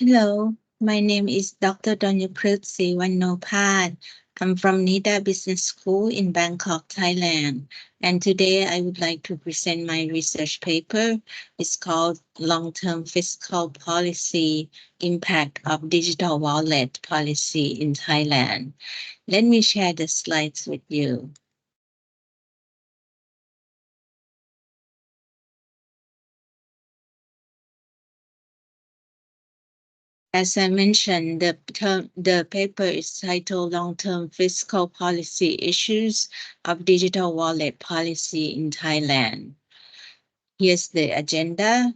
Hello, my name is Dr. Donyaprueth Sriwannopas. I'm from NIDA Business School in Bangkok, Thailand. And today I would like to present my research paper. It's called Long-Term Fiscal Policy Impact of Digital Wallet Policy in Thailand. Let me share the slides with you. As I mentioned, the paper is titled Long-Term Fiscal Policy Issues of Digital Wallet Policy in Thailand. Here's the agenda.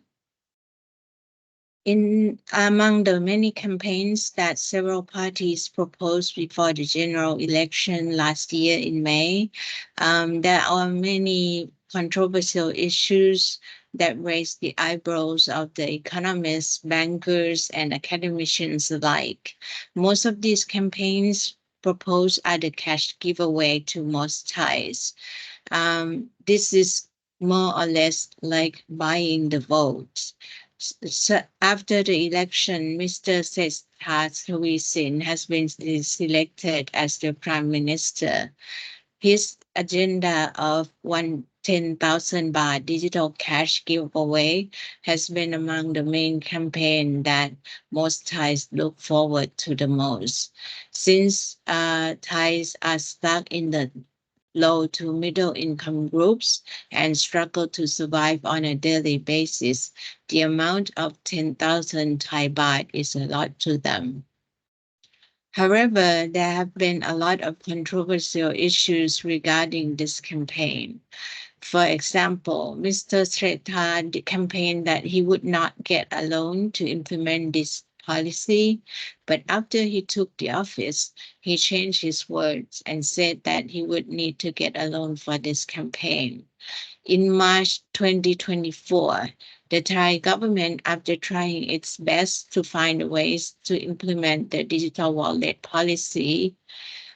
In among the many campaigns that several parties proposed before the general election last year in May, there are many controversial issues that raise the eyebrows of the economists, bankers, and academicians alike. Most of these campaigns propose other cash giveaway to most Thais. This is more or less like buying the votes. So after the election, Mr. Sethar Thavisin has been selected as the prime minister. His agenda of 10,000 baht digital cash giveaway has been among the main campaign that most Thais look forward to the most. Since Thais are stuck in the low to middle income groups and struggle to survive on a daily basis, the amount of 10,000 Thai baht is a lot to them. However, there have been a lot of controversial issues regarding this campaign. For example, Mr. Srettha campaigned that he would not get a loan to implement this policy, but after he took the office, he changed his words and said that he would need to get a loan for this campaign. In March 2024, the Thai government, after trying its best to find ways to implement the digital wallet policy,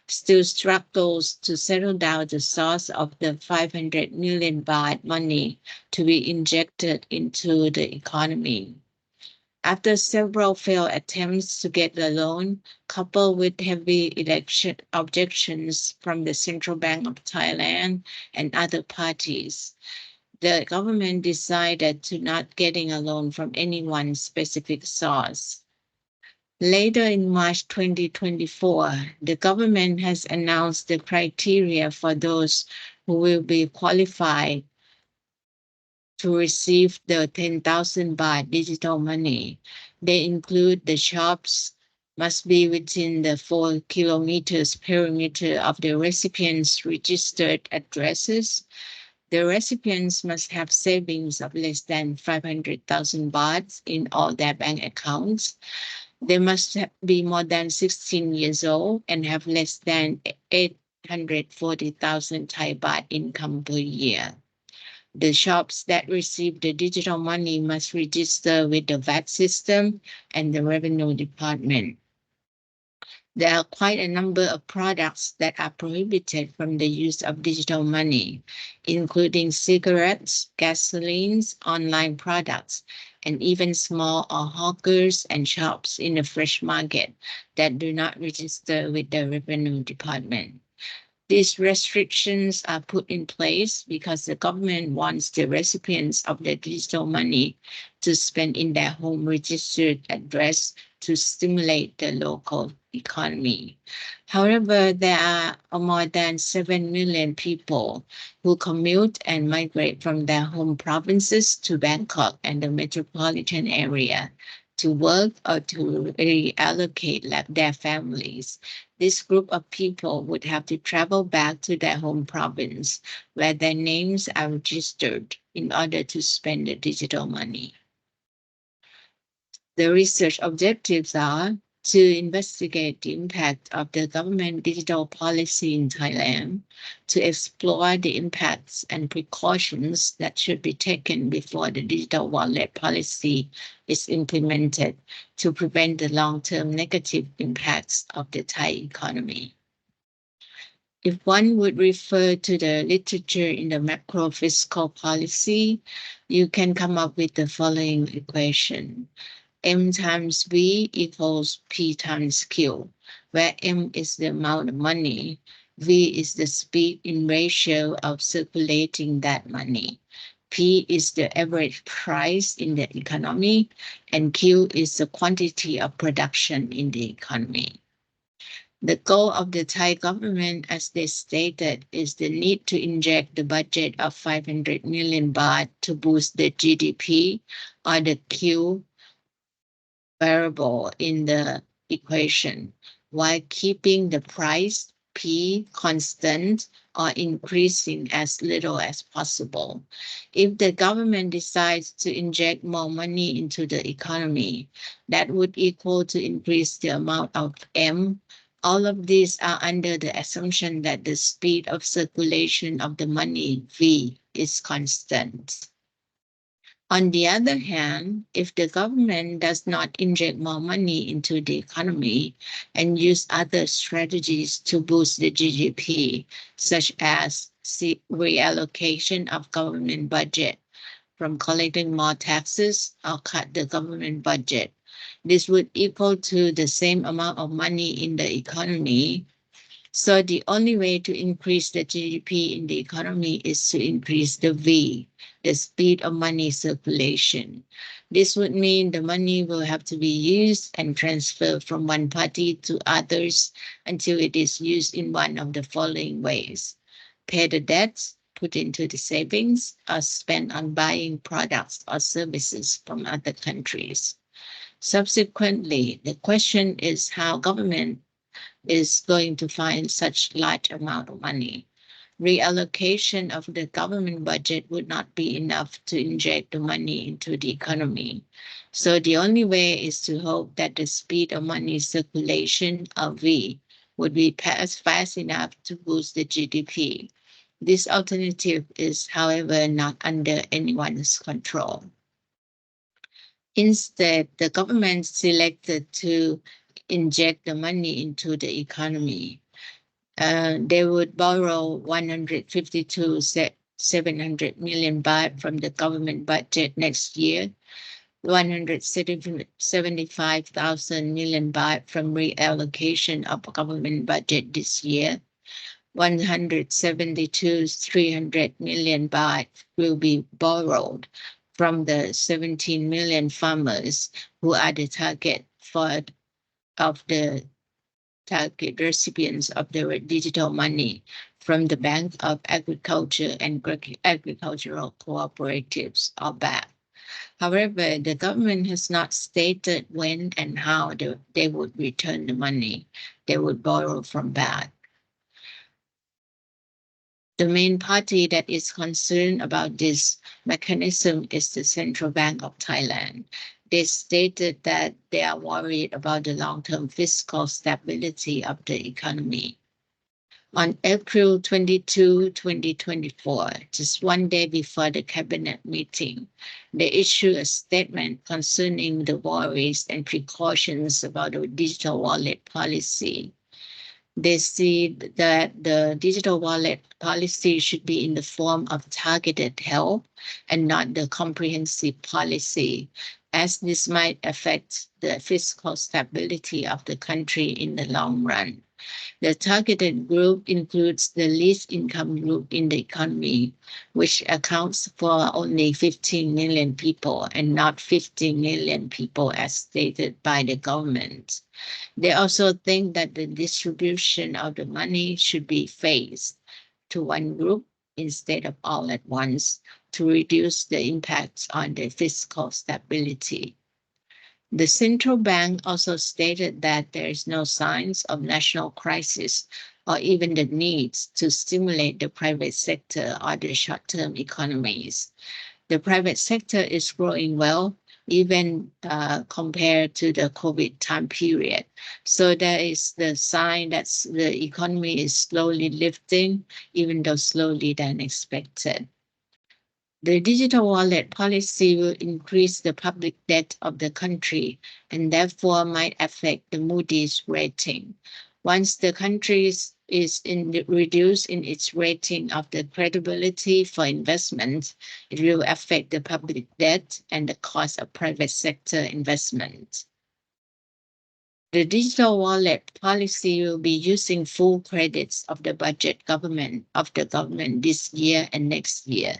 still struggles to settle down the source of the 500 million baht money to be injected into the economy. After several failed attempts to get the loan, coupled with heavy election objections from the Central Bank of Thailand and other parties, the government decided to not getting a loan from any one specific source. Later in March 2024, the government has announced the criteria for those who will be qualified to receive the 10,000 baht digital money. They include the shops must be within the 4 kilometers perimeter of the recipient's registered addresses. The recipients must have savings of less than 500,000 baht in all their bank accounts. They must be more than 16 years old and have less than 840,000 Thai baht income per year. The shops that receive the digital money must register with the VAT system and the revenue department. There are quite a number of products that are prohibited from the use of digital money, including cigarettes, gasolines, online products, and even small or hawkers and shops in the fresh market that do not register with the revenue department. These restrictions are put in place because the government wants the recipients of the digital money to spend in their home registered address to stimulate the local economy. However, there are more than 7 million people who commute and migrate from their home provinces to Bangkok and the metropolitan area to work or to reallocate their families. This group of people would have to travel back to their home province where their names are registered in order to spend the digital money. The research objectives are to investigate the impact of the government digital policy in Thailand, to explore the impacts and precautions that should be taken before the digital wallet policy is implemented to prevent the long-term negative impacts of the Thai economy. If one would refer to the literature in the macro fiscal policy, you can come up with the following equation. M times V equals P times Q, where M is the amount of money, V is the speed in ratio of circulating that money. P is the average price in the economy, and Q is the quantity of production in the economy. The goal of the Thai government, as they stated, is the need to inject the budget of 500 million baht to boost the GDP, or the Q variable in the equation, while keeping the price P constant or increasing as little as possible. If the government decides to inject more money into the economy, that would equal to increase the amount of M. All of these are under the assumption that the speed of circulation of the money V is constant. On the other hand, if the government does not inject more money into the economy and use other strategies to boost the GDP, such as reallocation of government budget from collecting more taxes or cut the government budget, this would equal to the same amount of money in the economy. So the only way to increase the GDP in the economy is to increase the V, the speed of money circulation. This would mean the money will have to be used and transferred from one party to others until it is used in one of the following ways: pay the debts, put into the savings, or spend on buying products or services from other countries. Subsequently, the question is how government is going to find such large amount of money. Reallocation of the government budget would not be enough to inject the money into the economy. So the only way is to hope that the speed of money circulation, of V, would be fast enough to boost the GDP. This alternative is, however, not under anyone's control. Instead, the government selected to inject the money into the economy. They would borrow 700 million baht from the government budget next year, 175,000 million baht from reallocation of government budget this year. 300 million baht will be borrowed from the 17 million farmers who are the target recipients of the digital money from the Bank of Agriculture and Agricultural Cooperatives, or BAC. However, the government has not stated when and how they would return the money they would borrow from BAC. The main party that is concerned about this mechanism is the Central Bank of Thailand. They stated that they are worried about the long-term fiscal stability of the economy. On April 22, 2024, just one day before the cabinet meeting, they issued a statement concerning the worries and precautions about the digital wallet policy. They see that the digital wallet policy should be in the form of targeted help and not the comprehensive policy, as this might affect the fiscal stability of the country in the long run. The targeted group includes the least income group in the economy, which accounts for only 15 million people and not 50 million people as stated by the government. They also think that the distribution of the money should be phased to one group instead of all at once to reduce the impacts on the fiscal stability. The central bank also stated that there is no signs of national crisis or even the needs to stimulate the private sector or the short-term economies. The private sector is growing well, even compared to the COVID time period. So there is the sign that the economy is slowly lifting, even though slowly than expected. The digital wallet policy will increase the public debt of the country and therefore might affect the Moody's rating. Once the country's reduced in its rating of the credibility for investment, it will affect the public debt and the cost of private sector investment. The digital wallet policy will be using full credits of the government this year and next year.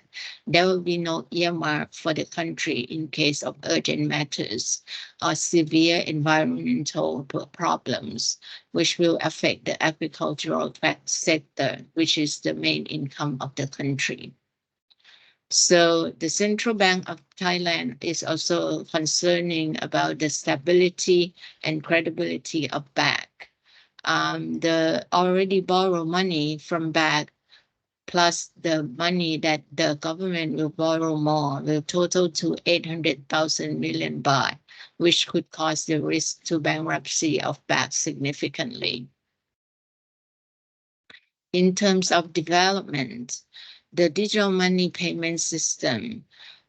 There will be no earmark for the country in case of urgent matters or severe environmental problems, which will affect the agricultural sector, which is the main income of the country. So the Central Bank of Thailand is also concerning about the stability and credibility of BAC. The already borrowed money from BAC plus the money that the government will borrow more will total to 800,000 million baht, which could cause the risk to bankruptcy of BAC significantly. In terms of development, the digital money payment system,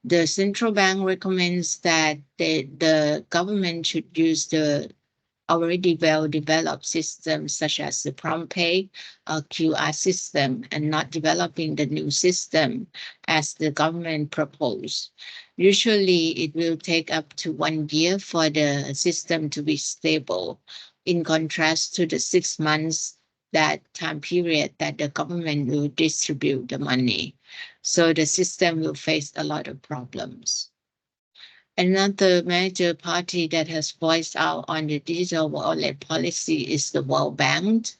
the central bank recommends that the government should use the already well-developed systems such as the prompt pay QR system and not developing the new system as the government proposed. Usually it will take up to 1 year for the system to be stable, in contrast to the 6 months that time period that the government will distribute the money. So the system will face a lot of problems. Another major party that has voiced out on the digital wallet policy is the World Bank.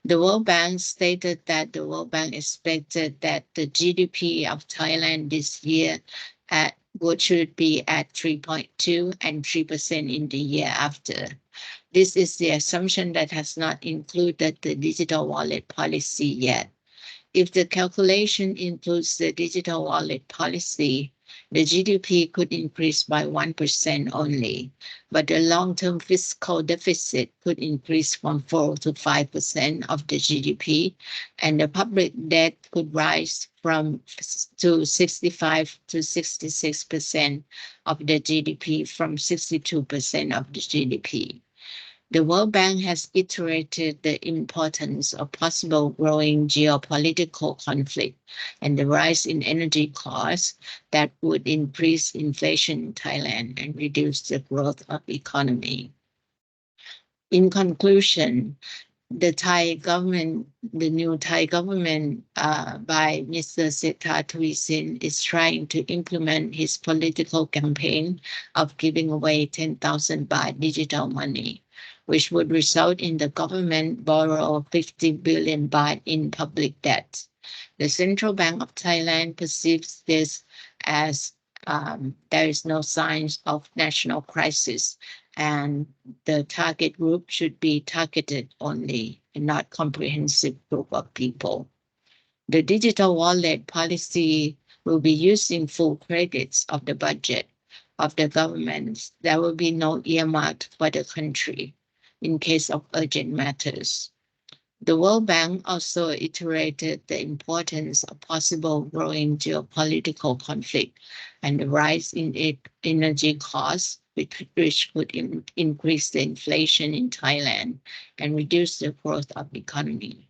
The World Bank stated that the World Bank expected that the GDP of Thailand this year should be at 3.2 and 3% in the year after. This is the assumption that has not included the digital wallet policy yet. If the calculation includes the digital wallet policy, the GDP could increase by 1% only, but the long-term fiscal deficit could increase from 4 to 5% of the GDP, and the public debt could rise to 65 to 66% of the GDP from 62% of the GDP. The World Bank has iterated the importance of possible growing geopolitical conflict and the rise in energy costs that would increase inflation in Thailand and reduce the growth of the economy. In conclusion, the new Thai government by Mr. Sethar Thvisin is trying to implement his political campaign of giving away 10,000 baht digital money, which would result in the government borrow 50 billion baht in public debt. The Central Bank of Thailand perceives this as there is no signs of national crisis, and the target group should be targeted only and not comprehensive group of people. The digital wallet policy will be using full credits of the budget of the government. There will be no earmark for the country in case of urgent matters. The World Bank also iterated the importance of possible growing geopolitical conflict and the rise in energy costs, which could increase the inflation in Thailand and reduce the growth of the economy.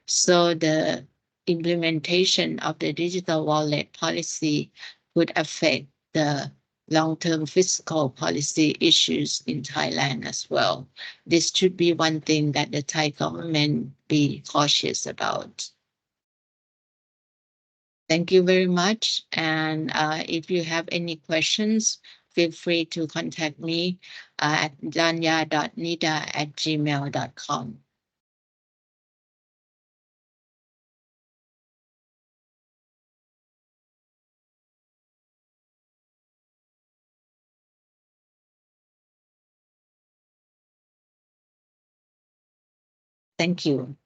So the implementation of the digital wallet policy could affect the long-term fiscal policy issues in Thailand as well. This should be one thing that the Thai government be cautious about. Thank you very much. And if you have any questions, feel free to contact me at danya.nida@gmail.com. Thank you.